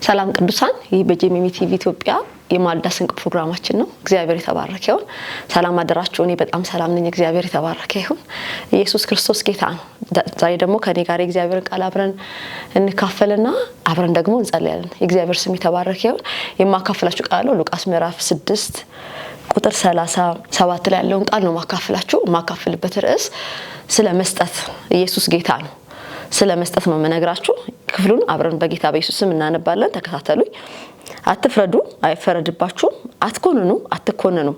ሰላም ቅዱሳን ይህ በጄሚሚ ቲቪ ኢትዮጵያ የማልዳ ስንቅ ፕሮግራማችን ነው። እግዚአብሔር የተባረከ ይሁን። ሰላም አደራችሁ። እኔ በጣም ሰላም ነኝ። እግዚአብሔር የተባረከ ይሁን። ኢየሱስ ክርስቶስ ጌታ ነው። ዛሬ ደግሞ ከኔ ጋር የእግዚአብሔር ቃል አብረን እንካፈልና አብረን ደግሞ እንጸልያለን። የእግዚአብሔር ስም የተባረከ ይሁን። የማካፈላችሁ ቃል ነው ሉቃስ ምዕራፍ 6 ቁጥር 37 ላይ ያለውን ቃል ነው ማካፈላችሁ። ማካፈልበት ርዕስ ስለ መስጠት ኢየሱስ ጌታ ነው። ስለ መስጠት ነው መነግራችሁ። ክፍሉን አብረን በጌታ በኢየሱስ ስም እናነባለን። ተከታተሉኝ። አትፍረዱ፣ አይፈረድባችሁም። አትኮንኑ፣ አትኮነኑ።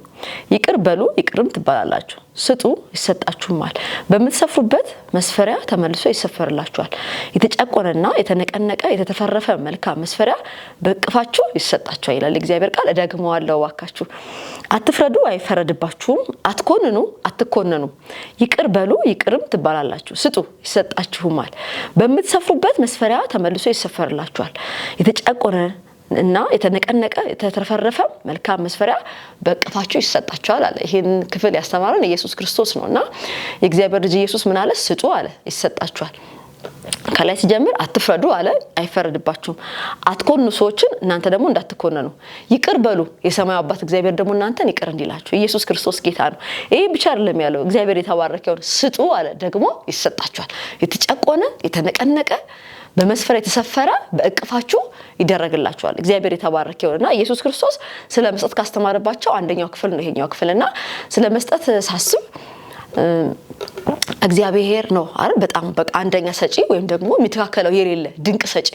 ይቅር በሉ፣ ይቅርም ትባላላችሁ። ስጡ፣ ይሰጣችሁማል። በምትሰፍሩበት መስፈሪያ ተመልሶ ይሰፈርላችኋል። የተጨቆነና የተነቀነቀ የተተፈረፈ መልካም መስፈሪያ በእቅፋችሁ ይሰጣችኋል ይላል እግዚአብሔር ቃል። እደግመዋለሁ ዋካችሁ። አትፍረዱ፣ አይፈረድባችሁም። አትኮንኑ፣ አትኮነኑ። ይቅር በሉ፣ ይቅርም ትባላላችሁ። ስጡ፣ ይሰጣችሁማል። በምትሰፍሩበት መስፈሪያ ተመልሶ ይሰፈርላችኋል። የተጨቆነ እና የተነቀነቀ የተተረፈረፈ መልካም መስፈሪያ በእቅፋችሁ ይሰጣችኋል አለ። ይሄን ክፍል ያስተማረን ኢየሱስ ክርስቶስ ነውና የእግዚአብሔር ልጅ ኢየሱስ ምን አለ? ስጡ አለ፣ ይሰጣችኋል። ከላይ ሲጀምር አትፍረዱ አለ፣ አይፈረድባችሁም። አትኮንኑ፣ ሰዎችን እናንተ ደግሞ እንዳትኮነኑ። ይቅር በሉ፣ የሰማዩ አባት እግዚአብሔር ደግሞ እናንተን ይቅር እንዲላችሁ። ኢየሱስ ክርስቶስ ጌታ ነው። ይሄ ብቻ አይደለም ያለው፣ እግዚአብሔር የተባረከው ስጡ አለ፣ ደግሞ ይሰጣችኋል። የተጨቆነ የተነቀነቀ በመስፈሪያ የተሰፈረ በእቅፋችሁ ይደረግላችኋል። እግዚአብሔር የተባረከ ይሁንና ኢየሱስ ክርስቶስ ስለ መስጠት ካስተማረባቸው አንደኛው ክፍል ነው ይሄኛው ክፍልና ስለ መስጠት ሳስብ እግዚአብሔር ነው አይደል? በጣም በቃ አንደኛ ሰጪ ወይም ደግሞ የሚተካከለው የሌለ ድንቅ ሰጪ።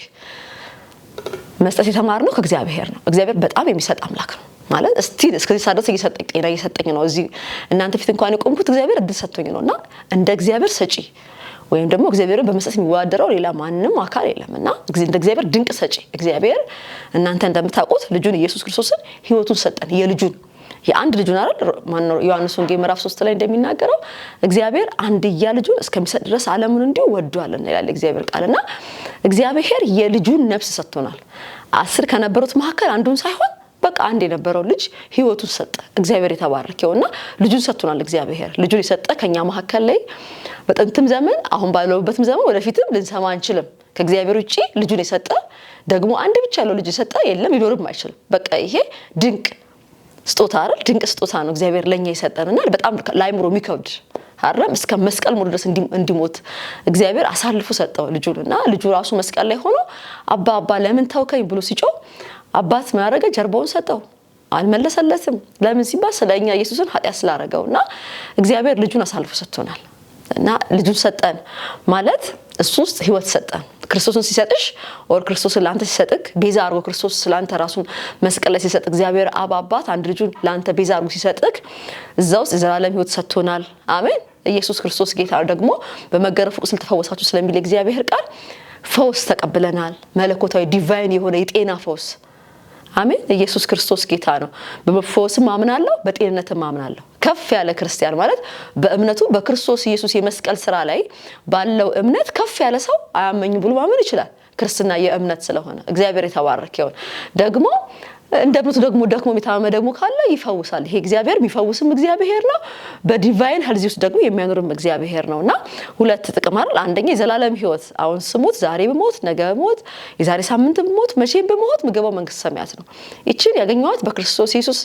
መስጠት የተማርነው ከእግዚአብሔር ነው። እግዚአብሔር በጣም የሚሰጥ አምላክ ነው ማለት እስከዚህ ሳደስ እየሰጠኝ ጤና እየሰጠኝ ነው። እዚህ እናንተ ፊት እንኳን የቆምኩት እግዚአብሔር እድል ሰጥቶኝ ነውና እንደ እግዚአብሔር ሰጪ ወይም ደግሞ እግዚአብሔርን በመስጠት የሚዋደረው ሌላ ማንንም አካል የለምና እንደ እግዚአብሔር ድንቅ ሰጪ እግዚአብሔር እናንተ እንደምታውቁት ልጁን ኢየሱስ ክርስቶስን ሕይወቱን ሰጠን። የልጁን የአንድ ልጁን አይደል? ማነው ዮሐንስ ወንጌል ምዕራፍ 3 ላይ እንደሚናገረው እግዚአብሔር አንድያ ልጁን እስከሚሰጥ ድረስ ዓለሙን እንዲሁ ወዷልና ይላል እግዚአብሔር ቃልና እግዚአብሔር የልጁን ነፍስ ሰጥቶናል። 10 ከነበሩት መካከል አንዱን ሳይሆን በቃ አንድ የነበረው ልጅ ሕይወቱን ሰጠ። እግዚአብሔር የተባረከውና ልጁን ሰጥቶናል። እግዚአብሔር ልጁን የሰጠ ከኛ መካከል ላይ በጥንትም ዘመን አሁን ባለውበትም ዘመን ወደፊትም ልንሰማ አንችልም። ከእግዚአብሔር ውጪ ልጁን የሰጠ ደግሞ አንድ ብቻ ያለው ልጅ የሰጠ የለም፣ ሊኖርም አይችልም። በቃ ይሄ ድንቅ ስጦታ አይደል? ድንቅ ስጦታ ነው እግዚአብሔር ለኛ የሰጠንና በጣም ላይምሮ የሚከብድ አይደለም። እስከ መስቀል ሞት ድረስ እንዲሞት እግዚአብሔር አሳልፎ ሰጠው ልጁንና ልጁ ራሱ መስቀል ላይ ሆኖ አባ አባ ለምን ተውከኝ ብሎ ሲጮህ አባት ምን አደረገ? ጀርባውን ሰጠው፣ አልመለሰለትም። ለምን ሲባል ስለኛ ኢየሱስን ኃጢአት ስላደረገውና እግዚአብሔር ልጁን አሳልፎ ሰጥቶናል። እና ልጁን ሰጠን ማለት እሱ ውስጥ ህይወት ሰጠን። ክርስቶስን ሲሰጥሽ ወር ክርስቶስን ላንተ ሲሰጥክ ቤዛ አርጎ ክርስቶስ ላንተ ራሱን መስቀል ላይ ሲሰጥ እግዚአብሔር አብ አባት አንድ ልጁን ላንተ ቤዛ አርጎ ሲሰጥክ እዛ ውስጥ የዘላለም ህይወት ሰጥቶናል። አሜን። ኢየሱስ ክርስቶስ ጌታ ደግሞ በመገረፉ ቁስል ተፈወሳችሁ ስለሚል እግዚአብሔር ቃል ፈውስ ተቀብለናል። መለኮታዊ ዲቫይን የሆነ የጤና ፈውስ። አሜን። ኢየሱስ ክርስቶስ ጌታ ነው። በመፈወስም አምናለሁ፣ በጤንነትም አምናለሁ። ከፍ ያለ ክርስቲያን ማለት በእምነቱ በክርስቶስ ኢየሱስ የመስቀል ስራ ላይ ባለው እምነት ከፍ ያለ ሰው አያመኝ ብሎ ማመን ይችላል። ክርስትና የእምነት ስለሆነ እግዚአብሔር የተባረከ ይሁን። ደግሞ እንደ እምነቱ ደግሞ ደክሞ የሚታመመ ደግሞ ካለ ይፈውሳል። ይሄ እግዚአብሔር የሚፈውስም እግዚአብሔር ነው። በዲቫይን ሄልዝ ውስጥ ደግሞ የሚያኖርም እግዚአብሔር ነውና ሁለት ጥቅም አይደል? አንደኛ የዘላለም ህይወት። አሁን ስሙት፣ ዛሬ በሞት ነገ በሞት የዛሬ ሳምንት በሞት መቼም በሞት ምገባው መንግስተ ሰማያት ነው። ይችን ያገኘዋት በክርስቶስ ኢየሱስ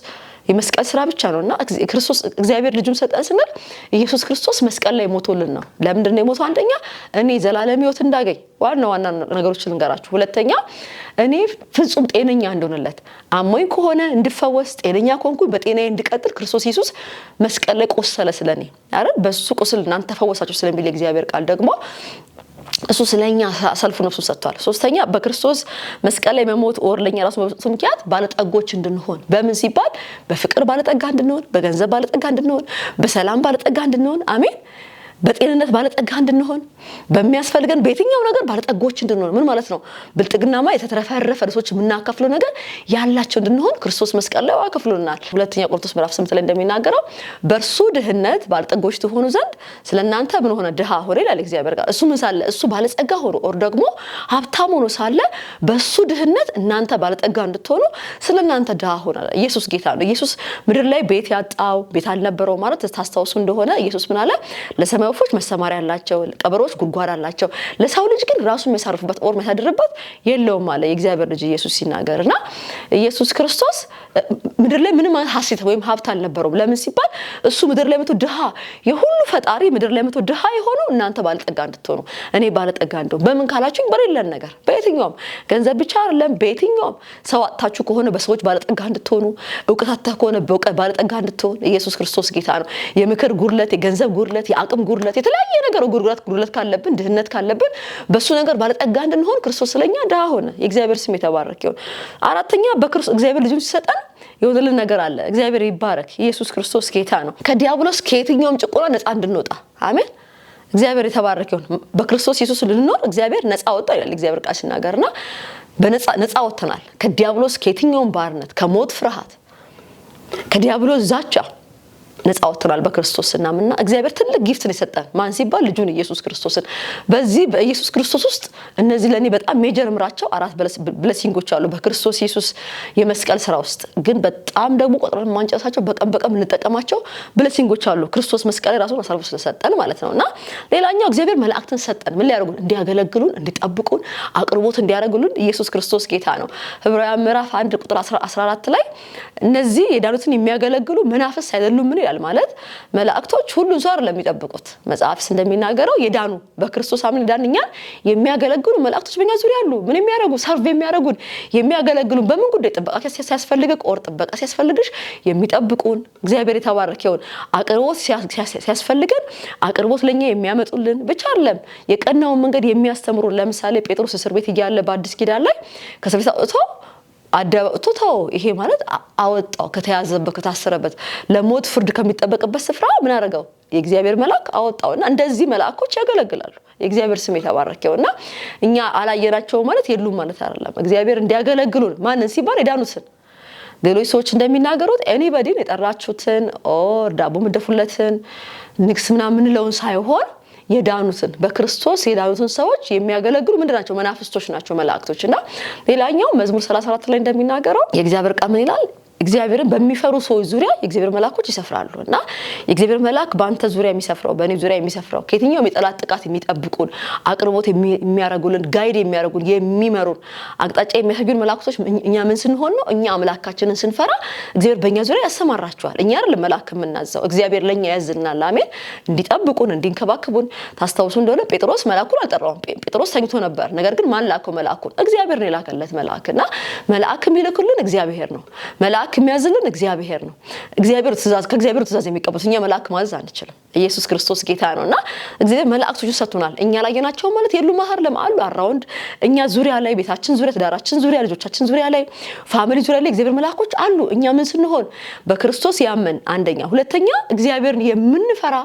የመስቀል ስራ ብቻ ነውና ክርስቶስ እግዚአብሔር ልጁን ሰጠን ስንል ኢየሱስ ክርስቶስ መስቀል ላይ ሞቶልን ነው። ለምንድን ነው የሞተው? አንደኛ እኔ ዘላለም ህይወት እንዳገኝ ዋና ነገሮችን ልንገራችሁ። ሁለተኛ እኔ ፍጹም ጤነኛ እንደሆነለት አሞኝ ከሆነ እንድፈወስ ጤነኛ ከሆንኩኝ በጤናዬ እንድቀጥል ክርስቶስ ኢየሱስ መስቀል ላይ ቆሰለ ስለኔ አይደል? በሱ ቁስል እናንተ ተፈወሳችሁ ስለሚል እግዚአብሔር ቃል ደግሞ እሱ ስለኛ ሰልፍ ነፍሱን ሰጥቷል። ሶስተኛ በክርስቶስ መስቀል ላይ መሞት ወርለኛ ራሱ በመሞቱ ምክንያት ባለጠጎች እንድንሆን በምን ሲባል በፍቅር ባለጠጋ እንድንሆን፣ በገንዘብ ባለጠጋ እንድንሆን፣ በሰላም ባለጠጋ እንድንሆን፣ አሜን፣ በጤንነት ባለጠጋ እንድንሆን፣ በሚያስፈልገን በየትኛው ነገር ባለጠጎች እንድንሆን። ምን ማለት ነው? ብልጥግናማ የተትረፈረፈ ሰዎች የምናከፍለው ነገር ያላቸው እንድንሆን ክርስቶስ መስቀል ላይ አከፍሎናል። ሁለተኛ ቆሮንቶስ ምዕራፍ 8 ላይ እንደሚናገረው በእርሱ ድህነት ባለጠጎች ትሆኑ ዘንድ ስለናንተ ምን ሆነ? ድሃ ሆነ ይላል እግዚአብሔር ቃል። እሱ ምን ሳለ? እሱ ባለጸጋ ሆኖ ኦር ደግሞ ሀብታም ሆኖ ሳለ በሱ ድህነት እናንተ ባለጠጋ እንድትሆኑ ስለናንተ ድሃ ሆነ። ኢየሱስ ጌታ ነው። ኢየሱስ ምድር ላይ ቤት ያጣው ቤት አልነበረው ማለት ታስታውሱ እንደሆነ ኢየሱስ ምን አለ? ለሰማ የሰማይ ወፎች መሰማሪያ አላቸው፣ ቀበሮች ጉድጓድ አላቸው፣ ለሰው ልጅ ግን ራሱን የሚያሳርፍበት ኦር የሚያሳድርበት የለውም አለ የእግዚአብሔር ልጅ ኢየሱስ ሲናገርና ኢየሱስ ክርስቶስ ምድር ላይ ምንም ሐሴት ወይም ሀብት አልነበረውም። ለምን ሲባል እሱ ምድር ላይ መጥቶ ድሃ የሁሉ ፈጣሪ ምድር ላይ መጥቶ ድሃ የሆነው እናንተ ባለጠጋ እንድትሆኑ እኔ ባለጠጋ እንደው በምን ካላችሁኝ በሌለን ነገር በየትኛውም ገንዘብ ብቻ አይደለም በየትኛውም ሰው አጣችሁ ከሆነ በሰዎች ባለጠጋ እንድትሆኑ ዕውቀታችሁ ከሆነ በዕውቀት ባለጠጋ እንድትሆን ኢየሱስ ክርስቶስ ጌታ ነው። የምክር ጉድለት፣ የገንዘብ ጉድለት፣ የአቅም ጉድለት፣ የተለያየ ነገር ጉድለት ካለብን ድህነት ካለብን በሱ ነገር ባለጠጋ እንድንሆን ክርስቶስ ስለኛ ድሃ ሆነ። የእግዚአብሔር ስም የተባረከ ይሁን። አራተኛ በክርስቶስ እግዚአብሔር ልጁን ሲሰጠን የሆነልን ነገር አለ። እግዚአብሔር ይባረክ። ኢየሱስ ክርስቶስ ጌታ ነው። ከዲያብሎስ ከየትኛውም ጭቆና ነፃ እንድንወጣ አሜን። እግዚአብሔር የተባረከ ይሁን። በክርስቶስ ኢየሱስ ልንኖር እግዚአብሔር ነፃ ወጣ ይላል እግዚአብሔር ቃል ሲናገርና በነፃ ወጥተናል ከዲያብሎስ ከየትኛውም ባርነት፣ ከሞት ፍርሃት፣ ከዲያብሎስ ዛቻ ነፃ ወጥተናል በክርስቶስ እናምንና እግዚአብሔር ትልቅ ጊፍትን የሰጠን ማን ሲባል ልጁን ኢየሱስ ክርስቶስን። በዚህ በኢየሱስ ክርስቶስ ውስጥ እነዚህ ለኔ በጣም ሜጀር ምራቸው 4 ብሌሲንጎች አሉ በክርስቶስ ኢየሱስ የመስቀል ስራ ውስጥ። ግን በጣም ደግሞ ቆጥረን ማንጨሳቸው በቀን እንጠቀማቸው ብሌሲንጎች አሉ ክርስቶስ መስቀል ላይ ራሱን አሳልፎ ስለሰጠን ማለት ነውና ሌላኛው እግዚአብሔር መላእክትን ሰጠን። ምን ሊያደርጉን? እንዲያገለግሉን፣ እንዲጠብቁን፣ አቅርቦት እንዲያደርጉልን። ኢየሱስ ክርስቶስ ጌታ ነው። ዕብራውያን ምዕራፍ 1 ቁጥር 14 ላይ እነዚህ የዳኑትን የሚያገለግሉ መናፍስት አይደሉም ምን ይላል ማለት መላእክቶች ሁሉን ሰው አይደለም የሚጠብቁት። መጽሐፍስ እንደሚናገረው የዳኑ በክርስቶስ አምነን ዳንኛል የሚያገለግሉ መላእክቶች በእኛ ዙሪያ አሉ። ምን የሚያደርጉ? ሰርቭ የሚያደርጉን የሚያገለግሉን። በምን ጉዳይ? ጥበቃ ሲያስፈልግ ቆር ጥበቃ ሲያስፈልግሽ የሚጠብቁን። እግዚአብሔር የተባረከ ይሁን። አቅርቦት ሲያስፈልገን አቅርቦት ለኛ የሚያመጡልን ብቻ አይደለም የቀናውን መንገድ የሚያስተምሩን። ለምሳሌ ጴጥሮስ እስር ቤት እያለ በአዲስ ኪዳን ላይ ከእስር ቤት አውጥቶ አዳውቶታው ይሄ ማለት አወጣው ከተያዘበት ከታሰረበት ለሞት ፍርድ ከሚጠበቅበት ስፍራ ምን አደረገው? የእግዚአብሔር መልአክ አወጣውና እንደዚህ መልአኮች ያገለግላሉ። የእግዚአብሔር ስም የተባረከውና እኛ አላየናቸው ማለት የሉም ማለት አይደለም። እግዚአብሔር እንዲያገለግሉን ማንን ሲባል የዳኑትን። ሌሎች ሰዎች እንደሚናገሩት ኤኒባዲን የጠራችሁትን ኦር ዳቦ ምደፉለትን ንግስ ምናምን ለውን ሳይሆን የዳኑትን በክርስቶስ የዳኑትን ሰዎች የሚያገለግሉ ምንድናቸው? መናፍስቶች ናቸው መላእክቶችና ሌላኛው መዝሙር 34 ላይ እንደሚናገረው የእግዚአብሔር ቃል ምን ይላል? እግዚአብሔርን በሚፈሩ ሰዎች ዙሪያ የእግዚአብሔር መላእክቶች ይሰፍራሉና የእግዚአብሔር መላእክ በአንተ ዙሪያ የሚሰፍረው በእኔ ዙሪያ የሚሰፍረው ከየትኛውም የጠላት ጥቃት የሚጠብቁን አቅርቦት የሚያረጉልን ጋይድ የሚያረጉን የሚመሩን አቅጣጫ የሚያሳዩን መላእክቶች እኛ ምን ስንሆን ነው? እኛ አምላካችንን ስንፈራ እግዚአብሔር በእኛ ዙሪያ ያሰማራቸዋል። እኛ አይደለም መላእክ የምናዘው እግዚአብሔር ለኛ ያዝናል። አሜን። እንዲጠብቁን እንዲንከባከቡን። ታስታውሱ እንደሆነ ጴጥሮስ መላእኩን አልጠራውም። ጴጥሮስ ተኝቶ ነበር። ነገር ግን ማን ላከው? መላእኩን። እግዚአብሔር ነው የላከለት መላእክና መላእክ የሚልክልን እግዚአብሔር ነው። መላእክ የሚያዝልን እግዚአብሔር ነው። ከእግዚአብሔር ትእዛዝ የሚቀበሉት እኛ መላእክ ማዘዝ አንችልም። ኢየሱስ ክርስቶስ ጌታ ነውና እግዚአብሔር መላእክቶቹን ሰጥቶናል። እኛ ላይ የናቸው ማለት የሉ ማህር ለማሉ አራውንድ እኛ ዙሪያ ላይ ቤታችን ዙሪያ ትዳራችን ዙሪያ ልጆቻችን ዙሪያ ላይ ፋሚሊ ዙሪያ ላይ እግዚአብሔር መላእክቶች አሉ። እኛ ምን ስንሆን በክርስቶስ ያመን አንደኛ፣ ሁለተኛ እግዚአብሔርን የምንፈራ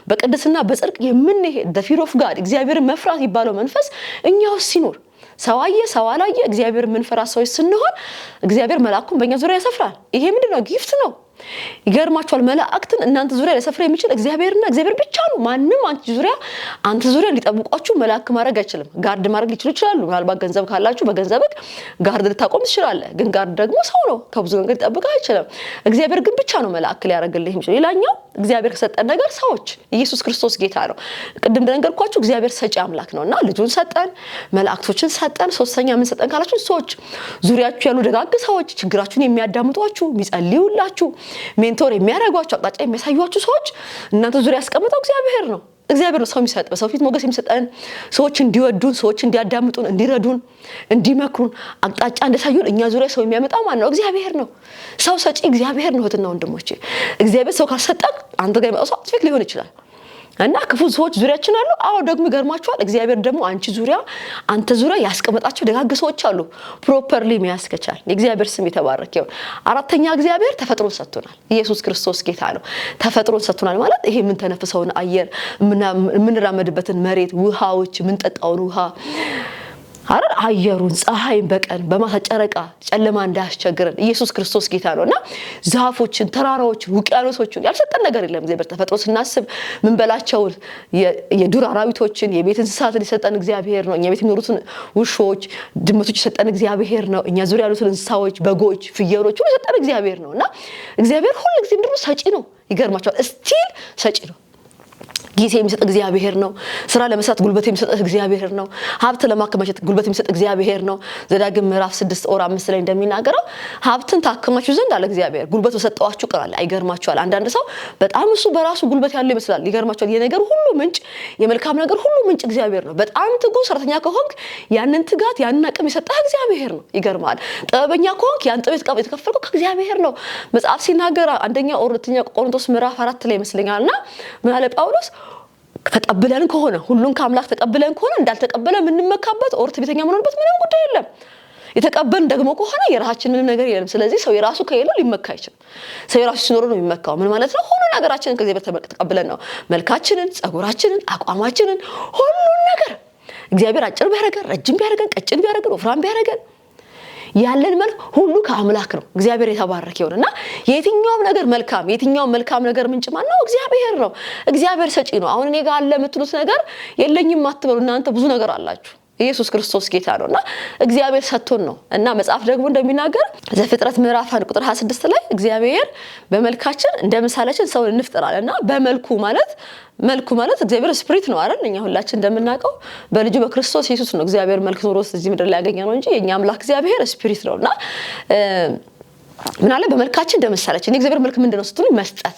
በቅድስና በጽድቅ የምንሄድ the fear of God እግዚአብሔርን መፍራት ይባለው መንፈስ እኛው ሲኖር ሰው አላየ እግዚአብሔር ምንፈራ ሰዎች ስንሆን እግዚአብሔር መላእክቱን በእኛ ዙሪያ ያሰፍራል። ይሄ ምንድነው? ጊፍት ነው። ይገርማችኋል። መላእክትን እናንተ ዙሪያ ለሰፍራ የሚችል እግዚአብሔርና እግዚአብሔር ብቻ ነው። ማንም አንተ ዙሪያ ሊጠብቋችሁ መላእክ ማድረግ አይችልም። ጋርድ ማድረግ ይችላሉ። ምናልባት ገንዘብ ካላችሁ በገንዘብክ ጋርድ ልታቆም ትችላለህ። ግን ጋርድ ደግሞ ሰው ነው፣ ከብዙ ነገር ሊጠብቅ አይችልም። እግዚአብሔር ግን ብቻ ነው መላእክ ሊያደርግልህ የሚችል። ሌላኛው እግዚአብሔር ከሰጠን ነገር ሰዎች። ኢየሱስ ክርስቶስ ጌታ ነው። ቅድም እንደነገርኳችሁ እግዚአብሔር ሰጪ አምላክ ነውና ልጁን ሰጠን፣ መላእክቶችን ሰጠን። ሶስተኛ ምን ሰጠን ካላችሁ ሰዎች፣ ዙሪያችሁ ያሉ ደጋግ ሰዎች፣ ችግራችሁን የሚያዳምጧችሁ፣ የሚጸልዩላችሁ፣ ሜንቶር የሚያደርጓችሁ፣ አቅጣጫ የሚያሳዩአችሁ ሰዎች እናንተ ዙሪያ ያስቀምጠው እግዚአብሔር ነው። እግዚአብሔር ነው ሰው የሚሰጥ። በሰው ፊት ሞገስ የሚሰጠን ሰዎች እንዲወዱን፣ ሰዎች እንዲያዳምጡን፣ እንዲረዱን፣ እንዲመክሩን፣ አቅጣጫ እንዲያሳዩን እኛ ዙሪያ ሰው የሚያመጣው ማን ነው? እግዚአብሔር ነው። ሰው ሰጪ እግዚአብሔር ነው። እህትና ወንድሞቼ እግዚአብሔር ሰው ካልሰጠን አንተ ጋር የሚመጣው ሰው ፌክ ሊሆን ይችላል እና ክፉ ሰዎች ዙሪያችን አሉ። አዎ ደግሞ ይገርማችኋል እግዚአብሔር ደግሞ አንተ ዙሪያ ያስቀመጣቸው ደጋግ ሰዎች አሉ። ፕሮፐርሊ የሚያስከቻል የእግዚአብሔር ስም የተባረከ ይሁን። አራተኛ እግዚአብሔር ተፈጥሮን ሰጥቶናል። ኢየሱስ ክርስቶስ ጌታ ነው። ተፈጥሮን ሰጥቶናል ማለት ይሄ ምን ተነፍሰውን አየር ምንራመድበትን መሬት፣ ውሃዎች ምንጠጣውን ውሃ አየሩን፣ ፀሐይን፣ በቀን በማታ ጨረቃ ጨለማ እንዳያስቸግረን ኢየሱስ ክርስቶስ ጌታ ነውና ዛፎችን፣ ተራራዎችን፣ ውቅያኖሶችን ያልሰጠን ነገር የለም። እግዚአብሔር ተፈጥሮ ስናስብ ምን በላቸው የዱር አራዊቶችን፣ የቤት እንስሳትን የሰጠን እግዚአብሔር ነው። እኛ ቤት የሚኖሩትን ውሾች፣ ድመቶች የሰጠን እግዚአብሔር ነው። እኛ ዙሪያ ያሉትን እንስሳዎች፣ በጎች፣ ፍየሎች ሁሉ የሰጠን እግዚአብሔር ነውና እግዚአብሔር ሁሉ ጊዜ ምንድነው? ሰጪ ነው። ይገርማችኋል ስቲል ሰጪ ነው። ጊዜ የሚሰጥ እግዚአብሔር ነው። ስራ ለመስራት ጉልበት የሚሰጥ እግዚአብሔር ነው። ሀብት ለማከማቸት ጉልበት የሚሰጥ እግዚአብሔር ነው። ዘዳግም ምዕራፍ 6:5 ላይ እንደሚናገረው ሀብትን ታከማችሁ ዘንድ አለ እግዚአብሔር ጉልበት ወሰጠዋችሁ ቃል። አይገርማችኋል? አንዳንድ ሰው በጣም እሱ በራሱ ጉልበት ያለው ይመስላል። ይገርማችኋል? የነገር ሁሉ ምንጭ የመልካም ነገር ሁሉ ምንጭ እግዚአብሔር ነው። በጣም ትጉ ሰራተኛ ከሆንክ ያንን ትጋት ያንን አቅም የሰጠህ እግዚአብሔር ነው። ይገርማል? ጥበበኛ ከሆንክ ያን ጥበብ የተከፈልከው ከእግዚአብሔር ነው። መጽሐፍ ሲናገር አንደኛ ቆሮንቶስ ምዕራፍ 4 ላይ ይመስለኛልና ምን አለ ጳውሎስ? ተቀበለን ከሆነ ሁሉን ከአምላክ ተቀበለን ከሆነ እንዳልተቀበለ ምንመካበት ኦርት ቤተኛ ምንሆንበት ምንም ጉዳይ የለም። የተቀበልን ደግሞ ከሆነ የራሳችን ምንም ነገር የለም። ስለዚህ ሰው የራሱ ከሌለው ሊመካ አይችልም። ሰው የራሱ ሲኖር ነው የሚመካው። ምን ማለት ነው? ሁሉ ነገራችንን ከእግዚአብሔር ተቀበለን ነው። መልካችንን፣ ጸጉራችንን፣ አቋማችንን ሁሉን ነገር እግዚአብሔር አጭር ቢያደርገን፣ ረጅም ቢያደርገን፣ ቀጭን ቢያደርገን፣ ወፍራም ቢያደርገን ያለን መልክ ሁሉ ከአምላክ ነው። እግዚአብሔር የተባረከ ይሁንና የትኛውም ነገር መልካም ነገር ምንጭ ማን ነው? እግዚአብሔር ነው። እግዚአብሔር ሰጪ ነው። አሁን እኔ ጋር አለ የምትሉት ነገር የለኝም አትበሉ። እናንተ ብዙ ነገር አላችሁ። ኢየሱስ ክርስቶስ ጌታ ነውና እግዚአብሔር ሰጥቶን ነው። እና መጽሐፍ ደግሞ እንደሚናገር ዘፍጥረት ምዕራፍ 1:26 ላይ እግዚአብሔር በመልካችን እንደ ምሳሌያችን ሰውን እንፍጠር አለና መልኩ ማለት እግዚአብሔር ስፒሪት ነው አይደል? እኛ ሁላችን እንደምናውቀው በልጁ በክርስቶስ ኢየሱስ ነው እግዚአብሔር መልክ ኖሮስ እዚህ ምድር ላይ ያገኘ ነው እንጂ የኛ አምላክ እግዚአብሔር ስፒሪት ነውና ምን አለ? በመልካችን እንደምሳሌያችን የእግዚአብሔር መልክ ምንድነው ስትሉኝ መስጠት።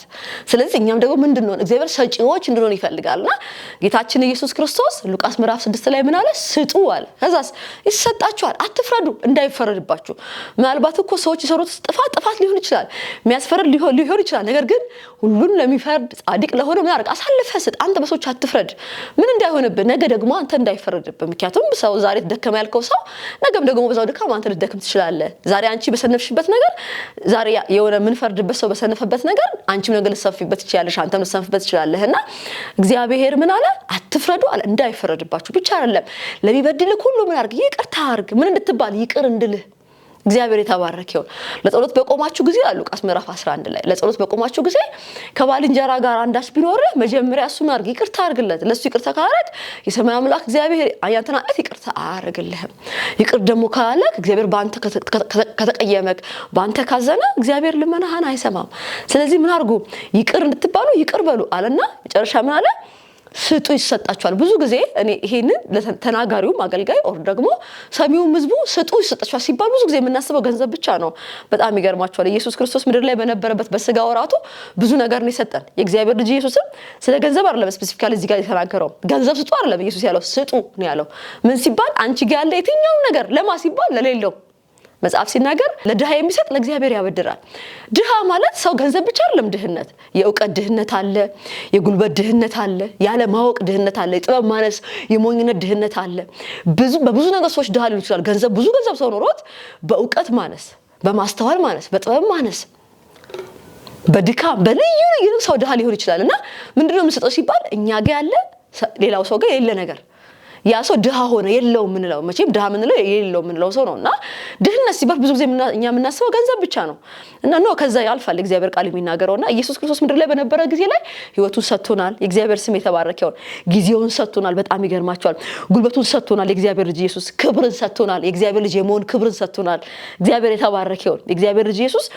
ስለዚህ እኛም ደግሞ ምንድነው እግዚአብሔር ሰጪዎች እንድንሆን ይፈልጋልና ጌታችን ኢየሱስ ክርስቶስ ሉቃስ ምዕራፍ 6 ላይ ምን አለ? ስጡ አለ። ከዛስ ይሰጣችኋል፣ አትፍረዱ እንዳይፈረድባችሁ። ምናልባት እኮ ሰዎች የሰሩት ጥፋት ሊሆን ይችላል፣ የሚያስፈርድ ሊሆን ይችላል። ነገር ግን ሁሉን ለሚፈርድ ጻድቅ ለሆነ ምን አድርግ? አሳልፈህ ስጥ። አንተ በሰዎች አትፍረድ፣ ምን እንዳይሆንብህ፣ ነገ ደግሞ አንተ እንዳይፈረድብህ። ምክንያቱም ሰው ዛሬ ተደከመ ያልከው ሰው ነገም ደግሞ በዛው ድካም አንተ ልትደክም ትችላለህ። ዛሬ አንቺ በሰነፍሽበት ነገር ዛሬ የሆነ ምን ፈርድበት ሰው በሰነፈበት ነገር አንቺም ነገር ልትሰፍበት ይችላልሽ፣ አንተም ልትሰፍበት ይችላልህና እግዚአብሔር ምን አለ? አትፍረዱ አለ። እንዳይፈረድባችሁ ብቻ አይደለም ለሚበድልህ ሁሉ ምን አድርግ? ይቅርታ አድርግ። ምን እንድትባል? ይቅር እንድልህ። እግዚአብሔር የተባረከ ይሁን። ለጸሎት በቆማችሁ ጊዜ አሉ ሉቃስ ምዕራፍ 11 ላይ ለጸሎት በቆማችሁ ጊዜ ከባልንጀራ ጋር አንዳች ቢኖርህ መጀመሪያ እሱን አድርግ፣ ይቅርታ አድርግለት። ለሱ ይቅርታ ካላረግ የሰማይ አምላክ እግዚአብሔር ያንተን ኃጢአት ይቅርታ አያደርግልህም። ይቅር ደግሞ ካላረግ እግዚአብሔር ባንተ ከተቀየመክ ባንተ ካዘነ እግዚአብሔር ልመናህን አይሰማም። ስለዚህ ምን አድርጉ? ይቅር እንድትባሉ ይቅር በሉ አለና መጨረሻ ምን አለ? ስጡ ይሰጣችኋል። ብዙ ጊዜ እኔ ይሄንን ለተናጋሪው አገልጋይ ኦር ደግሞ ሰሚው ህዝቡ ስጡ ይሰጣችኋል ሲባል ብዙ ጊዜ የምናስበው ገንዘብ ብቻ ነው። በጣም ይገርማችኋል። ኢየሱስ ክርስቶስ ምድር ላይ በነበረበት በስጋ ወራቱ ብዙ ነገር ነው የሰጠን። የእግዚአብሔር ልጅ ኢየሱስም ስለ ገንዘብ አይደለም ስፔሲፊካሊ እዚህ ጋር የተናገረው። ገንዘብ ስጡ አይደለም ኢየሱስ ያለው፣ ስጡ ነው ያለው። ምን ሲባል? አንቺ ጋር ያለ የትኛው ነገር ለማ ሲባል ለሌለው መጽሐፍ ሲናገር ለድሃ የሚሰጥ ለእግዚአብሔር ያበድራል። ድሃ ማለት ሰው ገንዘብ ብቻ አይደለም። ድህነት የእውቀት ድህነት አለ፣ የጉልበት ድህነት አለ፣ ያለ ማወቅ ድህነት አለ፣ የጥበብ ማነስ የሞኝነት ድህነት አለ። በብዙ ነገር ሰዎች ድሃ ሊሆኑ ይችላል። ብዙ ገንዘብ ሰው ኖሮት በእውቀት ማነስ፣ በማስተዋል ማነስ፣ በጥበብ ማነስ፣ በድካም በልዩ ሰው ድሃ ሊሆን ይችላልና ምንድነው የምንሰጠው ሲባል እኛ ጋር ያለ ሌላው ሰው ጋር የሌለ ነገር ያ ሰው ድሃ ሆነ የለው ምንለው መቼም ድሃ ምንለው የሌለው ምንለው ሰው ነውና ድህነት ሲባል ብዙ ጊዜ እኛ የምናስበው ገንዘብ ብቻ ነው እና ነው ከዛ ያልፋል እግዚአብሔር ቃል የሚናገረውና ኢየሱስ ክርስቶስ ምድር ላይ በነበረ ጊዜ ላይ ህይወቱን ሰጥቶናል። የእግዚአብሔር ስም የተባረከ ይሁን። ጊዜውን ሰጥቶናል። በጣም ይገርማቸዋል። ጉልበቱን ሰጥቶናል። የእግዚአብሔር ልጅ ኢየሱስ ክብርን ሰጥቶናል። የእግዚአብሔር ልጅ የመሆን ክብርን ሰጥቶናል። እግዚአብሔር የተባረከ ይሁን። የእግዚአብሔር ልጅ ኢየሱስ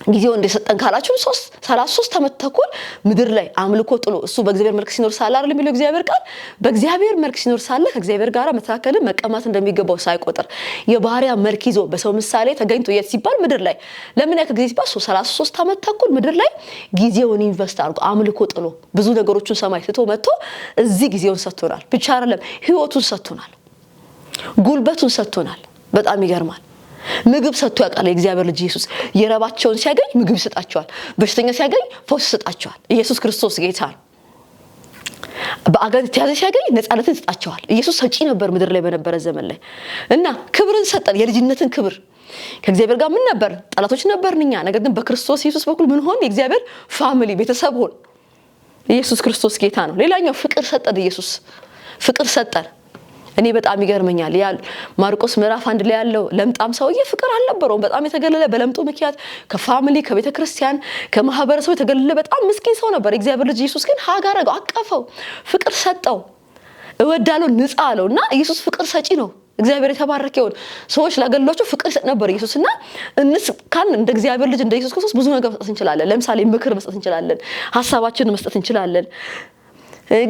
ጊዜው እንደሰጠን ካላችሁ 33 ዓመት ተኩል ምድር ላይ አምልኮ ጥሎ እሱ በእግዚአብሔር መልክ ሲኖር ሳለ አይደል የሚለው እግዚአብሔር ቃል በእግዚአብሔር መልክ ሲኖር ሳለ ከእግዚአብሔር ጋር መተካከልን መቀማት እንደሚገባው ሳይቆጥር የባሪያ መልክ ይዞ በሰው ምሳሌ ተገኝቶ የት ሲባል ምድር ላይ ለምን ያክል ጊዜ ሲባል 33 ዓመት ተኩል ምድር ላይ ጊዜውን ኢንቨስት አድርጎ አምልኮ ጥሎ ብዙ ነገሮችን ሰማይ ትቶ መጥቶ እዚህ ጊዜውን ሰጥቶናል። ብቻ አይደለም ህይወቱን ሰጥቶናል፣ ጉልበቱን ሰጥቶናል። በጣም ይገርማል። ምግብ ሰጥቶ ያውቃል። የእግዚአብሔር ልጅ ኢየሱስ የረባቸውን ሲያገኝ ምግብ ይሰጣቸዋል። በሽተኛ ሲያገኝ ፈውስ ይሰጣቸዋል። ኢየሱስ ክርስቶስ ጌታ ነው። በአጋንንት የተያዘ ሲያገኝ ነፃነትን ይሰጣቸዋል። ኢየሱስ ሰጪ ነበር ምድር ላይ በነበረ ዘመን ላይ እና ክብርን ሰጠን። የልጅነትን ክብር ከእግዚአብሔር ጋር ምን ነበር? ጠላቶች ነበርን እኛ። ነገር ግን በክርስቶስ ኢየሱስ በኩል ምን ሆን? የእግዚአብሔር ፋሚሊ ቤተሰብ ሆን። ኢየሱስ ክርስቶስ ጌታ ነው። ሌላኛው ፍቅር ሰጠን። ኢየሱስ ፍቅር ሰጠን። እኔ በጣም ይገርመኛል ያ ማርቆስ ምዕራፍ 1 ላይ ያለው ለምጣም ሰውዬ ፍቅር አልነበረው። በጣም የተገለለ በለምጡ ምክንያት ከፋሚሊ ከቤተክርስቲያን ከማህበረሰቡ የተገለለ በጣም ምስኪን ሰው ነበር። እግዚአብሔር ልጅ ኢየሱስ ግን አጋረገው፣ አቀፈው፣ ፍቅር ሰጠው። እወዳለሁ ንጻ አለውና ኢየሱስ ፍቅር ሰጪ ነው። እግዚአብሔር የተባረከ ይሁን። ሰዎች ላገለሏቸው ፍቅር ይሰጥ ነበር ኢየሱስና ካን እንደ እግዚአብሔር ልጅ እንደ ኢየሱስ ክርስቶስ ብዙ ነገር መስጠት እንችላለን። ለምሳሌ ምክር መስጠት እንችላለን፣ ሐሳባችንን መስጠት እንችላለን።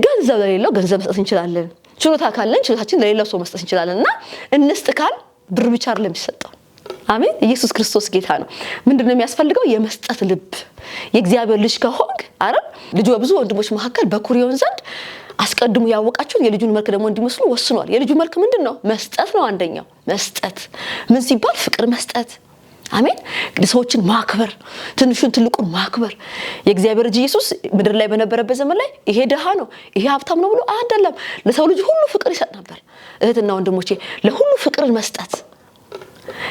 ገንዘብ ለሌለው ገንዘብ መስጠት እንችላለን። ችሎታ ካለን ችሎታችን ለሌላው ሰው መስጠት እንችላለንና እንስጥ ካል ብር ብቻ አይደለም የሚሰጠው። አሜን። ኢየሱስ ክርስቶስ ጌታ ነው። ምንድነው የሚያስፈልገው? የመስጠት ልብ። የእግዚአብሔር ልጅ ከሆንክ አይደል ልጁ በብዙ ወንድሞች መካከል በኩር ይሆን ዘንድ አስቀድሞ ያወቃቸውን የልጁን መልክ ደግሞ እንዲመስሉ ወስኗል። የልጁ መልክ ምንድነው? መስጠት ነው። አንደኛው መስጠት ምን ሲባል ፍቅር መስጠት። አሜን። ሰዎችን ማክበር፣ ትንሹን ትልቁን ማክበር። የእግዚአብሔር ልጅ ኢየሱስ ምድር ላይ በነበረበት ዘመን ላይ ይሄ ደሃ ነው ይሄ ሀብታም ነው ብሎ አይደለም፣ ለሰው ልጅ ሁሉ ፍቅር ይሰጥ ነበር። እህትና ወንድሞቼ ለሁሉ ፍቅርን መስጠት፣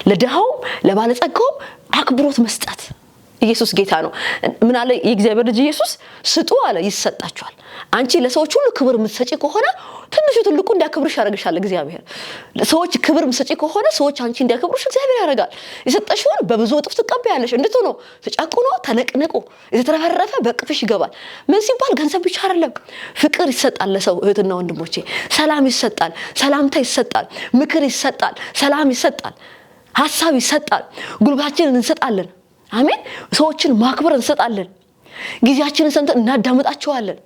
ለደሃውም ለባለጸጋውም አክብሮት መስጠት። ኢየሱስ ጌታ ነው። ምን አለ የእግዚአብሔር ልጅ ኢየሱስ? ስጡ አለ ይሰጣችኋል። አንቺ ለሰዎች ሁሉ ክብር የምትሰጪ ከሆነ ትንሹ ትልቁ እንዲያከብርሽ ያደርግሻል እግዚአብሔር። ለሰዎች ክብር የምትሰጪ ከሆነ ሰዎች አንቺ እንዲያከብሩሽ እግዚአብሔር ያደርጋል። የሰጠሽውን በብዙ እጥፍ ትቀበያለሽ። እንድትሆኑ ተጫቁኖ ተነቅንቆ የተተረፈረፈ በቅፍሽ ይገባል። ምን ሲባል ገንዘብ ብቻ አይደለም፣ ፍቅር ይሰጣል ለሰው። እህትና ወንድሞቼ ሰላም ይሰጣል፣ ሰላምታ ይሰጣል፣ ምክር ይሰጣል፣ ሰላም ይሰጣል፣ ሐሳብ ይሰጣል። ጉልበታችንን እንሰጣለን። አሜን። ሰዎችን ማክበር እንሰጣለን። ጊዜያችንን ሰንተን እናዳምጣቸዋለን።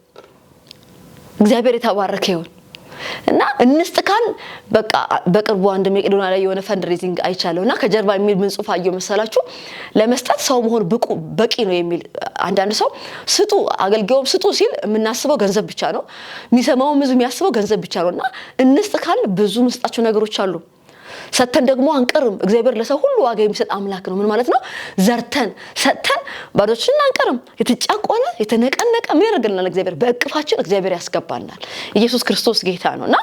እግዚአብሔር የተባረከ ይሁን። እና እንስጥ ካል በቃ በቅርቡ አንድ መቄዶንያ ላይ የሆነ ፈንድሬዚንግ አይቻለውና ከጀርባ የሚል ምን ጽሑፍ አየሁ መሰላችሁ? ለመስጠት ሰው መሆን በቂ ነው የሚል። አንዳንድ ሰው ስጡ አገልጋዩም ስጡ ሲል የምናስበው ገንዘብ ብቻ ነው፣ የሚሰማውም ህዝብ የሚያስበው ገንዘብ ብቻ ነውና እንስጥ ካል ብዙ መስጣቸው ነገሮች አሉ። ሰተን ደግሞ አንቀርም። እግዚአብሔር ለሰው ሁሉ ዋጋ የሚሰጥ አምላክ ነው። ምን ማለት ነው? ዘርተን ሰተን ባዶችን አንቀርም። የተጫቆነ የተነቀነቀ ምን ያደርግልናል? እግዚአብሔር በእቅፋችን እግዚአብሔር ያስገባናል። ኢየሱስ ክርስቶስ ጌታ ነውና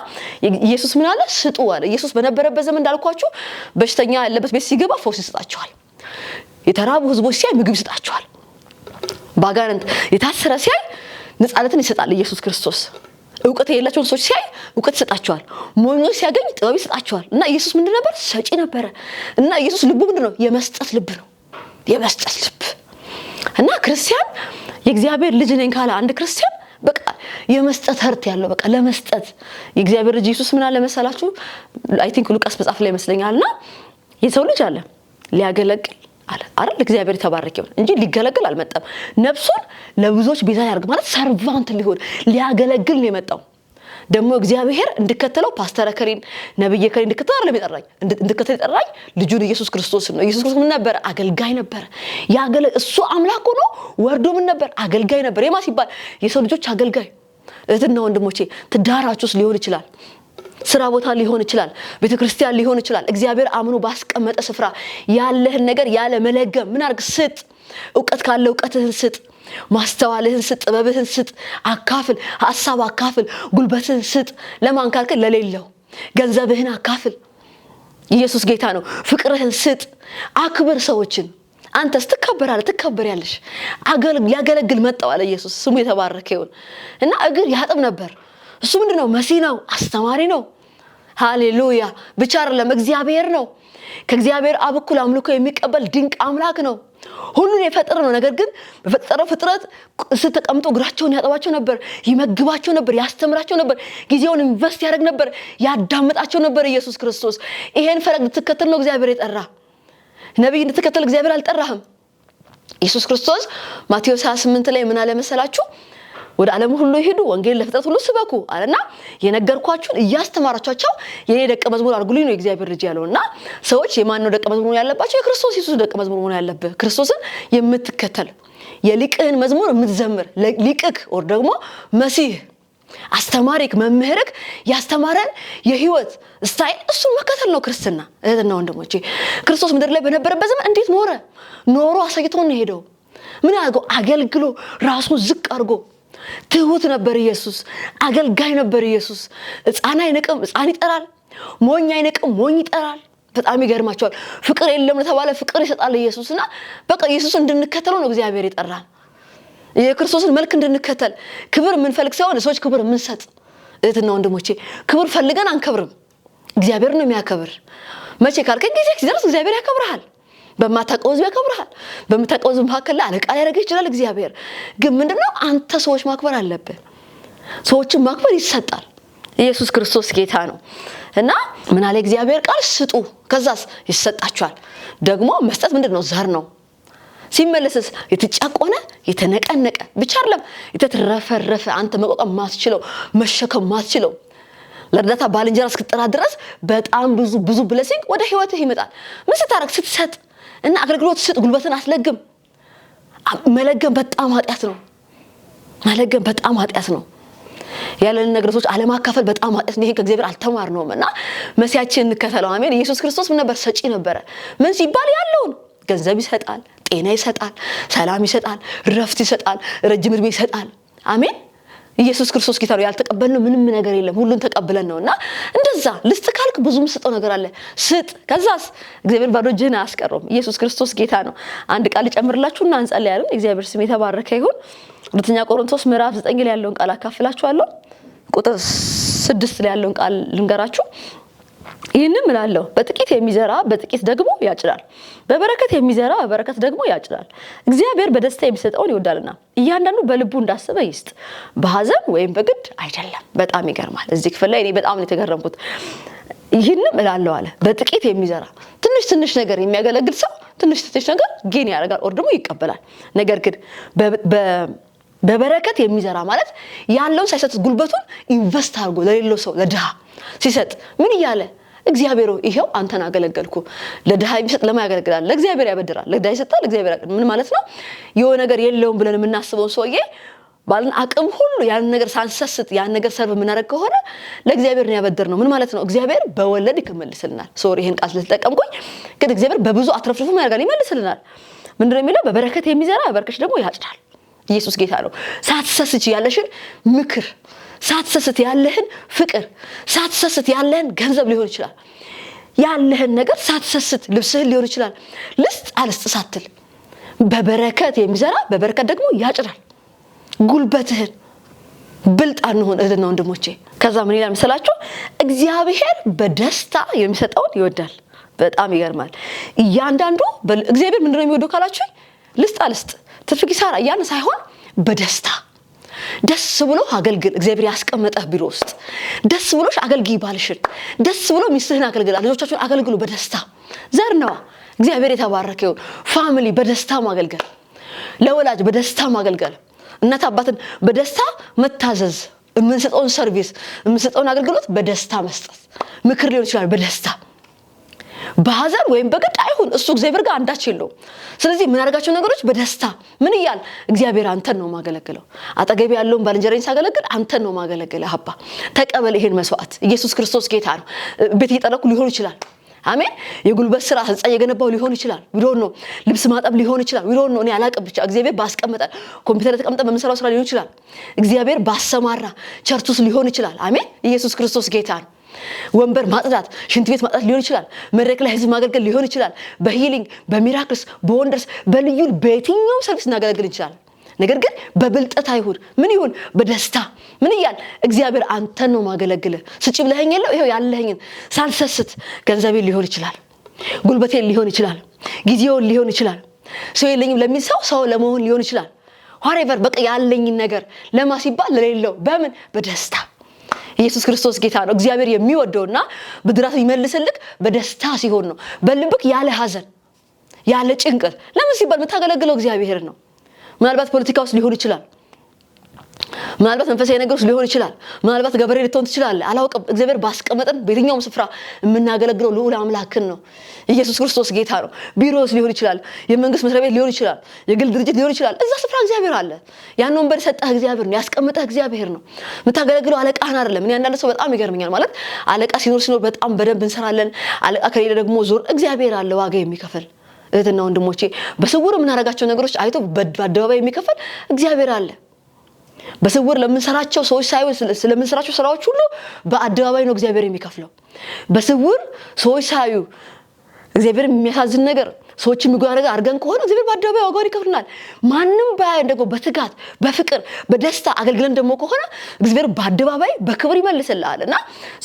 ኢየሱስ ምን አለ? ስጡ አለ። ኢየሱስ በነበረበት ዘመን እንዳልኳችሁ በሽተኛ ያለበት ቤት ሲገባ ፈውስ ይሰጣቸዋል። የተራቡ ህዝቦች ሲያይ ምግብ ይሰጣቸዋል። ባጋንንት የታሰረ ሲያይ ነፃነትን ይሰጣል ኢየሱስ ክርስቶስ። እውቀት የሌላቸውን ሰዎች ሲያይ እውቀት ይሰጣቸዋል። ሞኞች ሲያገኝ ጥበብ ይሰጣቸዋል። እና ኢየሱስ ምንድን ነበር? ሰጪ ነበረ። እና ኢየሱስ ልቡ ምንድነው? የመስጠት ልብ ነው። የመስጠት ልብ። እና ክርስቲያን የእግዚአብሔር ልጅ ነኝ ካለ አንድ ክርስቲያን በቃ የመስጠት ህርት ያለው በቃ ለመስጠት የእግዚአብሔር ልጅ ኢየሱስ ምን አለ መሰላችሁ? አይ ቲንክ ሉቃስ መጽሐፍ ላይ ይመስለኛልና የሰው ልጅ አለ ሊያገለግል አለ አይደል? እግዚአብሔር ተባረከ ይሁን እንጂ ሊገለግል አልመጣም። ነፍሱን ለብዙዎች ቤዛ ያርግ ማለት ሰርቫንት ሊሆን ሊያገለግል ነው የመጣው። ደግሞ እግዚአብሔር እንድከተለው ፓስተር ከሪን ነብይ ከሪን እንድከተለው አይደለም የጠራኝ። እንድከተል የጠራኝ ልጁን ኢየሱስ ክርስቶስ ነው። ኢየሱስ ክርስቶስ ምን ነበር? አገልጋይ ነበር። እሱ አምላክ ሆኖ ወርዶ ምን ነበር? አገልጋይ ነበር። የማ ሲባል የሰው ልጆች አገልጋይ። እህትና ወንድሞቼ ትዳራችሁስ ሊሆን ይችላል፣ ስራ ቦታ ሊሆን ይችላል፣ ቤተክርስቲያን ሊሆን ይችላል። እግዚአብሔር አምኖ ባስቀመጠ ስፍራ ያለህን ነገር ያለ መለገም ምን አድርግ? ስጥ። እውቀት ካለ እውቀትህን ስጥ፣ ማስተዋልህን ስጥ፣ ጥበብህን ስጥ፣ አካፍል፣ ሐሳብ አካፍል፣ ጉልበትህን ስጥ። ለማን ካልከ ለሌለው። ገንዘብህን አካፍል። ኢየሱስ ጌታ ነው። ፍቅርህን ስጥ፣ አክብር ሰዎችን። አንተስ ትከበራለህ፣ ትከበሪያለሽ። ሊያገለግል መጣው አለ ኢየሱስ። ስሙ የተባረከ ይሁን። እና እግር ያጥብ ነበር። እሱ ምንድነው? መሲህ ነው፣ አስተማሪ ነው። ሃሌሉያ። ብቻ አይደለም እግዚአብሔር ነው። ከእግዚአብሔር አብ እኩል አምልኮ የሚቀበል ድንቅ አምላክ ነው። ሁሉን የፈጠረ ነው። ነገር ግን በፈጠረው ፍጥረት ተቀምጦ እግራቸውን ያጠባቸው ነበር፣ ይመግባቸው ነበር፣ ያስተምራቸው ነበር፣ ጊዜውን ኢንቨስት ያደርግ ነበር፣ ያዳምጣቸው ነበር። ኢየሱስ ክርስቶስ ይሄን ፈለግ እንድትከተል ነው እግዚአብሔር የጠራ። ነብይ እንድትከተል እግዚአብሔር አልጠራህም። ኢየሱስ ክርስቶስ ማቴዎስ 28 ላይ ምን አለ መሰላችሁ? ወደ ዓለም ሁሉ ሄዱ፣ ወንጌል ለፍጥረት ሁሉ ስበኩ አለና የነገርኳችሁን እያስተማራችሁ የኔ ደቀ መዝሙር አድርጉልኝ ነው እግዚአብሔር ልጅ ያለውና ሰዎች የማን ነው ደቀ መዝሙር ያለባቸው? የክርስቶስ ኢየሱስ ደቀ መዝሙር መሆን ያለበት። ክርስቶስን የምትከተል የሊቅህን መዝሙር የምትዘምር ሊቅክ ወር ደግሞ መሲህ አስተማሪክ መምህርክ ያስተማረን የህይወት ስታይል እሱን መከተል ነው ክርስትና። እህትና ወንድሞቼ ክርስቶስ ምድር ላይ በነበረበት ዘመን እንዴት ኖሮ አሳይቶን ነው ሄደው። ምን ያደርገው? አገልግሎ ራሱን ዝቅ አድርጎ ትሁት ነበር ኢየሱስ። አገልጋይ ነበር ኢየሱስ። ሕፃን አይንቅም፣ ሕፃን ይጠራል። ሞኝ አይንቅም፣ ሞኝ ይጠራል። በጣም ይገርማቸዋል። ፍቅር የለም ለተባለ ፍቅር ይሰጣል ኢየሱስና በቃ ኢየሱስ እንድንከተለው ነው እግዚአብሔር ይጠራል። የክርስቶስን መልክ እንድንከተል ክብር ምን ፈልግ ሳይሆን ሰዎች ክብር ምን ሰጥ። እህትና ወንድሞቼ ክብር ፈልገን አንከብርም፣ እግዚአብሔር ነው የሚያከብር። መቼ ካልከኝ ጊዜ ሲደርስ እግዚአብሔር ያከብርሃል። በማታውቀው ህዝብ ያከብርሃል። በምታውቀው ህዝብ መካከል ላይ አለቃ ሊያደርግህ ይችላል እግዚአብሔር። ግን ምንድነው አንተ ሰዎች ማክበር አለብህ። ሰዎችን ማክበር ይሰጣል። ኢየሱስ ክርስቶስ ጌታ ነው። እና ምን አለ እግዚአብሔር ቃል? ስጡ፣ ከዛስ ይሰጣችኋል። ደግሞ መስጠት ምንድነው? ዘር ነው። ሲመለስስ የተጫቆነ የተነቀነቀ ብቻ አይደለም የተትረፈረፈ አንተ መቆቀም ማትችለው መሸከም ማትችለው ለርዳታ ባልንጀራ እስክትጠራ ድረስ በጣም ብዙ ብለሲንግ ወደ ህይወትህ ይመጣል። ምን ስታረግ ስትሰጥ እና አገልግሎት ስትሰጥ ጉልበትን አትለግም። መለገም በጣም ኃጢአት ነው። መለገም በጣም ኃጢአት ነው። ያለን ነገሮች አለማካፈል በጣም ኃጢአት ነው። ይሄን ከእግዚአብሔር አልተማርነውምና መሲያችን እንከተለው። አሜን። ኢየሱስ ክርስቶስ ምን ነበር? ሰጪ ነበረ። ምን ሲባል ያለውን ገንዘብ ይሰጣል፣ ጤና ይሰጣል፣ ሰላም ይሰጣል፣ ረፍት ይሰጣል፣ ረጅም እድሜ ይሰጣል። አሜን። ኢየሱስ ክርስቶስ ጌታ ነው። ያልተቀበልነው ምንም ነገር የለም። ሁሉን ተቀብለን ነውና እንደዛ ልስጥ ካልክ ብዙ መስጠው ነገር አለ። ስጥ። ከዛስ እግዚአብሔር ባዶ እጅህን አያስቀረውም። ኢየሱስ ክርስቶስ ጌታ ነው። አንድ ቃል ጨምርላችሁና እንጸልያለን። እግዚአብሔር ስም የተባረከ ይሁን። ሁለተኛ ቆሮንቶስ ምዕራፍ 9 ላይ ያለውን ቃል አካፍላችኋለሁ። ቁጥር 6 ላይ ያለውን ቃል ልንገራችሁ። ይህንም እላለሁ በጥቂት የሚዘራ በጥቂት ደግሞ ያጭዳል፣ በበረከት የሚዘራ በበረከት ደግሞ ያጭዳል። እግዚአብሔር በደስታ የሚሰጠውን ይወዳልና እያንዳንዱ በልቡ እንዳሰበ ይስጥ፣ በሐዘን ወይም በግድ አይደለም። በጣም ይገርማል። እዚህ ክፍል ላይ እኔ በጣም ነው የተገረምኩት። ይህንም እላለሁ አለ በጥቂት የሚዘራ ትንሽ ነገር የሚያገለግል ሰው ትንሽ ነገር ጌን ያደርጋል ወር ደግሞ ይቀበላል። ነገር ግን በበረከት የሚዘራ ማለት ያለውን ሳይሰጥ ጉልበቱን ኢንቨስት አድርጎ ለሌለው ሰው ለድሃ ሲሰጥ ምን ይያለ እግዚአብሔር ይሄው አንተን አገለገልኩ። ለድሃ የሚሰጥ ለማን ያገለግላል? ለእግዚአብሔር ያበድራል። ለድሃ ይሰጣል፣ ለእግዚአብሔር ያገለግላል። ምን ማለት ነው? የሆነ ነገር የለውም ብለን የምናስበው ሰውዬ ባለን አቅም ሁሉ ያን ነገር ሳንሰስት ያን ነገር ሰርቭ የምናደርግ ከሆነ ለእግዚአብሔር ነው ያበደርነው። ምን ማለት ነው? እግዚአብሔር በወለድ ይከመልስልናል። ሶሪ ይሄን ቃል ስለተጠቀምኩኝ፣ ግን እግዚአብሔር በብዙ አትረፍርፎ ያደርጋል፣ ይመልስልናል። ምንድነው የሚለው? በበረከት የሚዘራ በበረከት ደግሞ ያጭዳል። ኢየሱስ ጌታ ነው። ሳትሰስት ያለሽን ምክር፣ ሳትሰስት ያለህን ፍቅር፣ ሳትሰስት ያለህን ገንዘብ ሊሆን ይችላል፣ ያለህን ነገር ሳትሰስት ልብስህን ሊሆን ይችላል፣ ልስጥ አልስጥ ሳትል በበረከት የሚዘራ በበረከት ደግሞ ያጭዳል። ጉልበትህን ብልጥ አንሆን እህትና ወንድሞቼ። ከዛ ምን ይላል መሰላችሁ? እግዚአብሔር በደስታ የሚሰጠውን ይወዳል። በጣም ይገርማል። እያንዳንዱ እግዚአብሔር ምንድነው የሚወደው ካላችሁ ልስጥ አልስጥ ትርፍ ኪሳራ ያን ሳይሆን በደስታ ደስ ብሎ አገልግል። እግዚአብሔር ያስቀመጠህ ቢሮ ውስጥ ደስ ብሎሽ አገልግይ። ባልሽን ደስ ብሎ ሚስትህን አገልግል። ልጆቻችሁን አገልግሉ በደስታ። ዘር ነው እግዚአብሔር የተባረከ ይሁን። ፋሚሊ በደስታ ማገልገል፣ ለወላጅ በደስታ ማገልገል፣ እናት አባትን በደስታ መታዘዝ፣ የምንሰጠውን ሰርቪስ የምንሰጠውን አገልግሎት በደስታ መስጠት፣ ምክር ሊሆን ይችላል በደስታ። በሐዘን ወይም በግድ አይሁን። እሱ እግዚአብሔር ጋር አንዳች የለውም። ስለዚህ ምን አደርጋቸው ነገሮች በደስታ ምን ይያል? እግዚአብሔር አንተን ነው ማገለግለው። አጠገቤ ያለውን ባልንጀራዬን ሳገለግል አንተን ነው ማገለግለው። አባ ተቀበል ይሄን መስዋዕት። ኢየሱስ ክርስቶስ ጌታ ነው። ቤት እየጠረኩ ሊሆን ይችላል። አሜን። የጉልበት ስራ ህንጻ የገነባው ሊሆን ይችላል። ዊዶን ነው። ልብስ ማጠብ ሊሆን ይችላል። ዊዶን ነው። እኔ አላቅም። ብቻ እግዚአብሔር ባስቀመጠ ኮምፒውተር ተቀምጠ በመሰራው ስራ ሊሆን ይችላል። እግዚአብሔር ባሰማራ ቸርቹስ ሊሆን ይችላል። አሜን። ኢየሱስ ክርስቶስ ጌታ ነው። ወንበር ማጽዳት፣ ሽንት ቤት ማጽዳት ሊሆን ይችላል። መድረክ ላይ ህዝብ ማገልገል ሊሆን ይችላል። በሂሊንግ፣ በሚራክልስ፣ በወንደርስ፣ በልዩ በየትኛውም ሰርቪስ እናገለግል ይችላል። ነገር ግን በብልጠት አይሁን። ምን ይሁን? በደስታ። ምን ይያል? እግዚአብሔር አንተን ነው ማገለግለ። ስጪ ብለኸኝ የለው ይሄው ያለህኝን ሳልሰስት ገንዘቤን ሊሆን ይችላል፣ ጉልበቴን ሊሆን ይችላል፣ ጊዜውን ሊሆን ይችላል፣ ሰው የለኝም ለሚል ሰው ለመሆን ሊሆን ይችላል። whatever በቃ ያለኝን ነገር ለማሲባል ለሌለው በምን በደስታ። ኢየሱስ ክርስቶስ ጌታ ነው። እግዚአብሔር የሚወደውና ብድራት ይመልስልክ በደስታ ሲሆን ነው። በልብክ ያለ ሐዘን ያለ ጭንቀት። ለምን ሲባል የምታገለግለው እግዚአብሔር ነው። ምናልባት ፖለቲካ ውስጥ ሊሆን ይችላል፣ ምናልባት መንፈሳዊ ነገር ውስጥ ሊሆን ይችላል፣ ምናልባት ገበሬ ልትሆን ትችላለህ። አላውቅም። እግዚአብሔር ባስቀመጠን በየትኛውም ስፍራ የምናገለግለው ልዑል አምላክን ነው። ኢየሱስ ክርስቶስ ጌታ ነው። ቢሮ ውስጥ ሊሆን ይችላል፣ የመንግስት መስሪያ ቤት ሊሆን ይችላል፣ የግል ድርጅት ሊሆን ይችላል። እዛ ስፍራ እግዚአብሔር አለ። ያን ወንበር የሰጠህ እግዚአብሔር ነው፣ ያስቀመጠህ እግዚአብሔር ነው። የምታገለግለው አለቃህን አይደለም። እኔ አንዳንድ ሰው በጣም ይገርመኛል። ማለት አለቃ ሲኖር በጣም በደንብ እንሰራለን፣ አለቃ ከሌለ ደግሞ ዞር። እግዚአብሔር አለ ዋጋ የሚከፍል። እህትና ወንድሞቼ በስውር የምናደርጋቸው ነገሮች አይቶ በአደባባይ የሚከፍል እግዚአብሔር አለ። በስውር ለምንሰራቸው ሰዎች ሳይሆን ስለምንሰራቸው ስራዎች ሁሉ በአደባባይ ነው እግዚአብሔር የሚከፍለው። በስውር ሰዎች ሳዩ እግዚአብሔር የሚያሳዝን ነገር ሰዎች የሚጓረጋ አርገን ከሆነ እግዚአብሔር በአደባባይ ዋጋውን ይከፍልናል። ማንም ባያየን ደግሞ በትጋት በፍቅር በደስታ አገልግለን ደግሞ ከሆነ እግዚአብሔር በአደባባይ በክብር ይመልስልናልና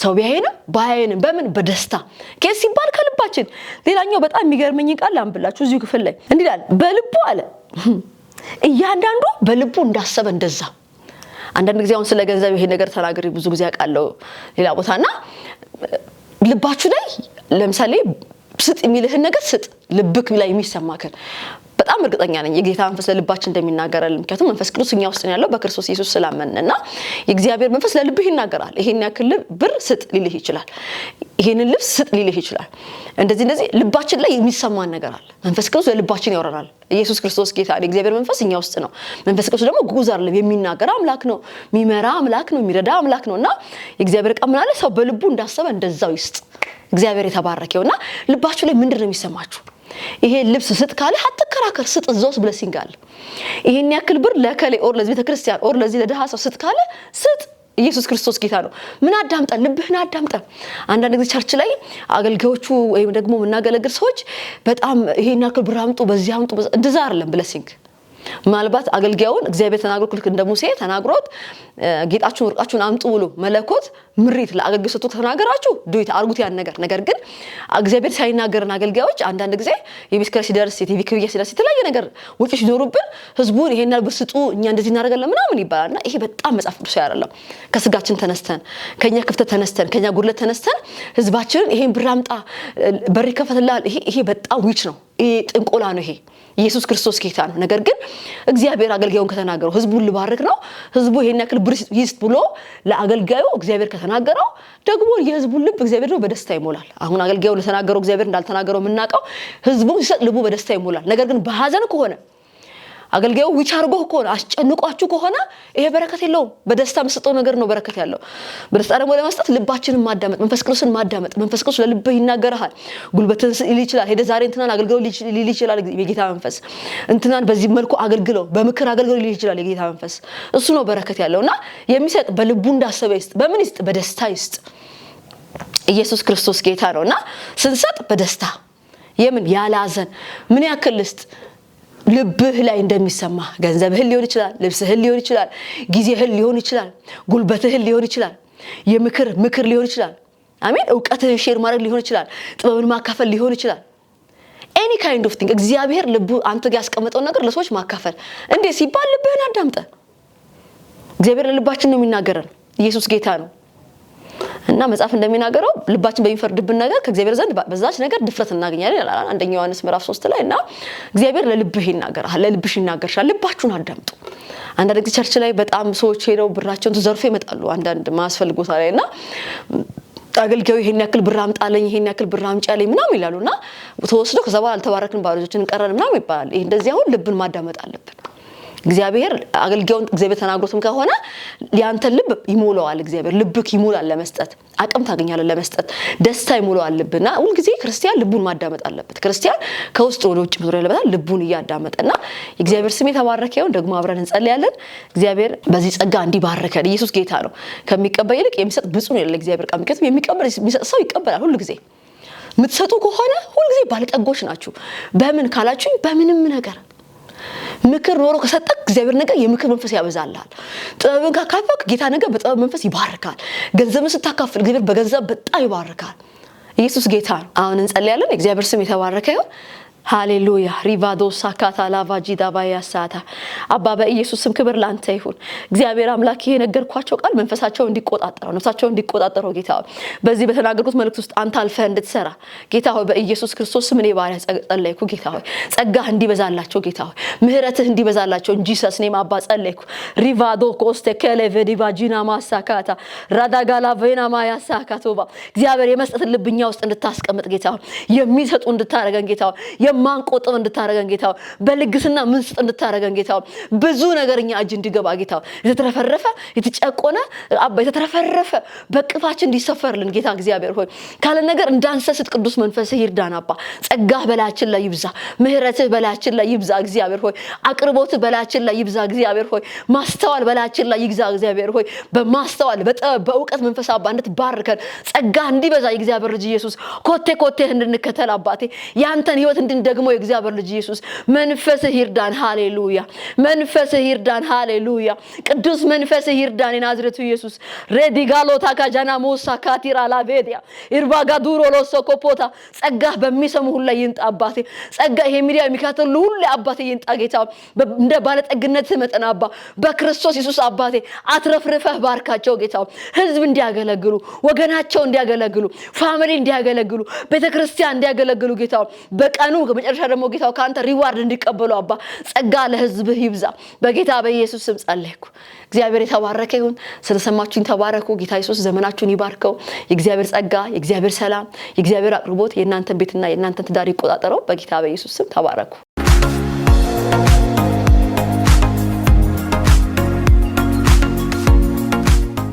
ሰው ቢያየንም ባያየንም በምን በደስታ ከዚህ ሲባል ከልባችን። ሌላኛው በጣም የሚገርመኝ ቃል አንብላችሁ እዚሁ ክፍል ላይ እንዲህ ይላል፣ በልቡ አለ እያንዳንዱ በልቡ እንዳሰበ እንደዛ። አንዳንድ ጊዜ አሁን ስለ ገንዘብ ይሄ ነገር ተናግሬ ብዙ ጊዜ አውቃለሁ ሌላ ቦታና ልባችሁ ላይ ለምሳሌ ስጥ የሚልህን ነገር ስጥ። ልብክ ላይ የሚሰማከን በጣም እርግጠኛ ነኝ የጌታ መንፈስ ለልባችን እንደሚናገራልን። ምክንያቱም መንፈስ ቅዱስ እኛ ውስጥ ነው ያለው በክርስቶስ ኢየሱስ ስላመንና የእግዚአብሔር መንፈስ ለልብህ ይናገራል። ይሄን ያክል ብር ስጥ ሊልህ ይችላል። ይሄንን ልብስ ስጥ ሊልህ ይችላል። እንደዚህ ልባችን ላይ የሚሰማን ነገር አለ። መንፈስ ቅዱስ ለልባችን ያወራናል። ኢየሱስ ክርስቶስ ጌታ ነው። የእግዚአብሔር መንፈስ እኛ ውስጥ ነው። መንፈስ ቅዱስ ደግሞ ጉዝ አይደለም፣ የሚናገር አምላክ ነው፣ የሚመራ አምላክ ነው፣ የሚረዳ አምላክ ነውና የእግዚአብሔር ቃል ምን አለ? ሰው በልቡ እንዳሰበ እንደዛው ይስጥ። እግዚአብሔር የተባረከውና ልባችሁ ላይ ምንድን ነው የሚሰማችሁ? ይሄ ልብስ ስጥ ካለ አትከራከር፣ ስጥ። እዛውስ ብለሲንግ አለ። ይሄን ያክል ብር ለከሌ ኦር ለዚህ ቤተክርስቲያን ኦር ለዚህ ለደሃ ሰው ስጥ ካለ ስጥ። ኢየሱስ ክርስቶስ ጌታ ነው። ምን አዳምጣ? ልብህን አዳምጣ። አንዳንድ ጊዜ ቸርች ላይ አገልጋዮቹ ወይም ደግሞ የምናገለግል ሰዎች በጣም ይሄን ያክል ብር አምጡ፣ በዚህ አምጡ፣ እንደዛ አይደለም ብለሲንግ። ማልባት አገልጋዩን እግዚአብሔር ተናግሮ ልክ እንደ ሙሴ ተናግሮት ጌጣችሁን ወርቃችሁን አምጡ ብሎ መለኮት ምሪት ለአገልጋዩ ሰጥቶ ተናገራችሁ ዱይት አርጉት ያን ነገር ግን እግዚአብሔር ሳይናገርና አገልጋዮች አንዳንድ ጊዜ የቤት ኪራይ ሲደርስ የቲቪ ክፍያ ሲደርስ የተለያየ ነገር ወጪ ሲኖሩብን ህዝቡን ይሄን ያህል ብር ስጡ እኛ እንደዚህ እናደርጋለን ምናምን ይባላልና ይሄ በጣም መጽሐፍ ቅዱስ አይደለም። ከስጋችን ተነስተን ከኛ ክፍተት ተነስተን ከኛ ጉድለት ተነስተን ህዝባችንን ይሄን ብር አምጣ በር ይከፈትልሃል ይሄ በጣም ዊች ነው። ይሄ ጥንቆላ ነው። ይሄ ኢየሱስ ክርስቶስ ጌታ ነው። ነገር ግን እግዚአብሔር አገልጋዩን ከተናገረው ህዝቡን ልባርክ ነው ህዝቡ ይሄን ያክል ብር ይስጥ ብሎ ለአገልጋዩ እግዚአብሔር ከተናገረው ደግሞ የህዝቡን ልብ እግዚአብሔር ነው በደስታ ይሞላል። አሁን አገልጋዩ ለተናገረው እግዚአብሔር እንዳልተናገረው የምናውቀው ህዝቡ ሲሰጥ ልቡ በደስታ ይሞላል። ነገር ግን በሐዘን ከሆነ አገልጋዩ ዊቻርጎ ከሆነ አስጨንቋችሁ ከሆነ ይሄ በረከት የለውም። በደስታ መስጠው ነገር ነው በረከት ያለው። በደስታ ደግሞ ለመስጠት ልባችንን ማዳመጥ፣ መንፈስ ቅዱስን ማዳመጥ። መንፈስ ቅዱስ ለልብህ ይናገራል። ጉልበትን ሊል ይችላል። ሄደ ዛሬ እንትናን አገልግለው ሊል ይችላል የጌታ መንፈስ። እንትናን በዚህ መልኩ አገልግለው በምክር አገልግለው ሊል ይችላል የጌታ መንፈስ። እሱ ነው በረከት ያለውና የሚሰጥ በልቡ እንዳሰበ ይስጥ። በምን ይስጥ? በደስታ ይስጥ። ኢየሱስ ክርስቶስ ጌታ ነውና ስንሰጥ በደስታ የምን ያላዘን ምን ያክል ልስጥ ልብህ ላይ እንደሚሰማ ገንዘብህን ሊሆን ይችላል፣ ልብስህን ሊሆን ይችላል፣ ጊዜህን ሊሆን ይችላል፣ ጉልበትህን ሊሆን ይችላል፣ ምክር ሊሆን ይችላል። አሜን። ዕውቀትህን ሼር ማድረግ ሊሆን ይችላል፣ ጥበብን ማካፈል ሊሆን ይችላል። ኤኒ ካይንድ ኦፍ ቲንግ እግዚአብሔር ልቡ አንተ ጋር ያስቀመጠው ነገር ለሰዎች ማካፈል እንዴ ሲባል ልብህን አዳምጠ። እግዚአብሔር ለልባችን ነው የሚናገረን። ኢየሱስ ጌታ ነው እና መጽሐፍ እንደሚናገረው ልባችን በሚፈርድብን ነገር ከእግዚአብሔር ዘንድ በዛች ነገር ድፍረት እናገኛለን ይላል አንደኛ ዮሐንስ ምዕራፍ 3 ላይ እና እግዚአብሔር ለልብህ ይናገራል፣ ለልብሽ ይናገርሻል። ልባችሁን አዳምጡ። አንዳንድ ጊዜ ቸርች ላይ በጣም ሰዎች ሄደው ብራቸውን ተዘርፎ ይመጣሉ አንዳንድ ማስፈልግ ቦታ ላይና አገልጋዩ ይሄን ያክል ብር አምጣለኝ ይሄን ያክል ብር አምጪልኝ ምናምን ይላሉና ተወስዶ ከዛ በኋላ አልተባረክን ባሎችን እንቀረን ምናምን ይባላል። ይሄ እንደዚህ አሁን ልብን ማዳመጥ አለብን። እግዚአብሔር አገልጋዩን እግዚአብሔር ተናግሮትም ከሆነ ያንተ ልብ ይሞላዋል። እግዚአብሔር ልብክ ይሞላል ለመስጠት አቅም ታገኛለህ ለመስጠት ደስታ ይሞላዋል ልብና ሁሉ ጊዜ ክርስቲያን ልቡን ማዳመጥ አለበት። ክርስቲያን ከውስጥ ወደ ውጭ መዞር ያለበታል ልቡን እያዳመጠና የእግዚአብሔር ስም የተባረከ ይሁን። ደግሞ አብረን እንጸልያለን። እግዚአብሔር በዚህ ጸጋ እንዲባርከን። ኢየሱስ ጌታ ነው። ከሚቀበል ይልቅ የሚሰጥ ብፁዕ ነው ይላል እግዚአብሔር ቃል። ምክንያቱም የሚቀበል የሚሰጥ ሰው ይቀበላል። ሁሉ ጊዜ የምትሰጡ ከሆነ ሁሉ ጊዜ ባለጠጎች ናችሁ። በምን ካላችሁ በምንም ነገር ምክር ኖሮ ከሰጠክ እግዚአብሔር ነገር የምክር መንፈስ ያበዛልሃል። ጥበብን ካካፈልክ ጌታ ነገር በጥበብ መንፈስ ይባርካል። ገንዘብን ስታካፍል እግዚአብሔር በገንዘብ በጣም ይባርካል። ኢየሱስ ጌታ ነው። አሁን እንጸልያለን። እግዚአብሔር ስም የተባረከ ይሁን። ሃሌሉያ ሪቫዶ ሳካታ ላቫጂዳ ባያሳታ አባ በኢየሱስ ስም ክብር ላንተ ይሁን። እግዚአብሔር አምላክ ይሄ ነገርኳቸው ቃል መንፈሳቸው እንዲቆጣጣው ነፍሳቸው እንዲቆጣጣው ጌታ በዚህ በተናገርኩት መልእክት ውስጥ አንተ አልፈህ እንድትሰራ ጌታ ሆይ በኢየሱስ ክርስቶስ ስም እኔ ባሪያ ጸለይኩ። ጌታ ሆይ ጸጋህ እንዲበዛላቸው ጌታ ሆይ ምህረትህ እንዲበዛላቸው እንጂ ሰስኔም አባ ጸለይኩ። ሪቫዶ ኮስቴ ከሌቬዲ ቫጂና ማሳካታ ራዳጋላ ቬና ማያሳካቶባ እግዚአብሔር የመስጠት ልብኛ ውስጥ እንድታስቀምጥ ጌታ ሆይ የሚሰጡ እንድታረገን ጌታ ሆይ ማንቆጥብ እንድታረገን ጌታው በልግስና ምንስጥ እንድታረገን ጌታው ብዙ ነገርኛ እጅ እንዲገባ ጌታው የተተረፈረፈ የተጨቆነ አባ የተተረፈረፈ በቅፋችን እንዲሰፈርልን ጌታ እግዚአብሔር ሆይ ካለ ነገር እንዳንሰስት ቅዱስ መንፈስህ ይርዳን። አባ ጸጋህ በላያችን ላይ ይብዛ፣ ምህረትህ በላያችን ላይ ይብዛ እግዚአብሔር ሆይ አቅርቦትህ በላያችን ላይ ይብዛ እግዚአብሔር ሆይ ማስተዋል በላያችን ላይ ይግዛ እግዚአብሔር ሆይ በማስተዋል በእውቀት መንፈስ አባ እንድትባርከን ጸጋህ እንዲበዛ እግዚአብሔር ልጅ ኢየሱስ ኮቴህ እንድንከተል አባቴ ያንተን ህይወት ደግሞ የእግዚአብሔር ልጅ ኢየሱስ መንፈስህ ይርዳን። ሃሌሉያ መንፈስህ ይርዳን። ሃሌሉያ ቅዱስ መንፈስህ ይርዳን። የናዝሬቱ ኢየሱስ ሬዲጋሎ ታካጃና ሞሳ ካቲራ ላቬዲያ ኢርባጋ ዱሮ ሎሶኮፖታ ጸጋህ በሚሰሙ ሁሉ ይንጣ አባቴ ጸጋ ይሄ ሚዲያ የሚካተሉ ሁሉ አባቴ ይንጣ ጌታ እንደ ባለጠግነት መጠን አባ በክርስቶስ ኢየሱስ አባቴ አትረፍርፈህ ባርካቸው ጌታ ህዝብ እንዲያገለግሉ ወገናቸው እንዲያገለግሉ ፋሚሊ እንዲያገለግሉ ቤተክርስቲያን እንዲያገለግሉ ጌታ በቀኑ በመጨረሻ ደግሞ ጌታው ካንተ ሪዋርድ እንዲቀበሉ አባ ጸጋ ለህዝብህ ይብዛ በጌታ በኢየሱስ ስም ጸለይኩ። እግዚአብሔር የተባረከ ይሁን። ስለሰማችሁኝ ተባረኩ። ጌታ ኢየሱስ ዘመናችሁን ይባርከው። የእግዚአብሔር ጸጋ፣ የእግዚአብሔር ሰላም፣ የእግዚአብሔር አቅርቦት የእናንተን ቤትና የእናንተን ትዳር ይቆጣጠረው በጌታ በኢየሱስ ስም ተባረኩ።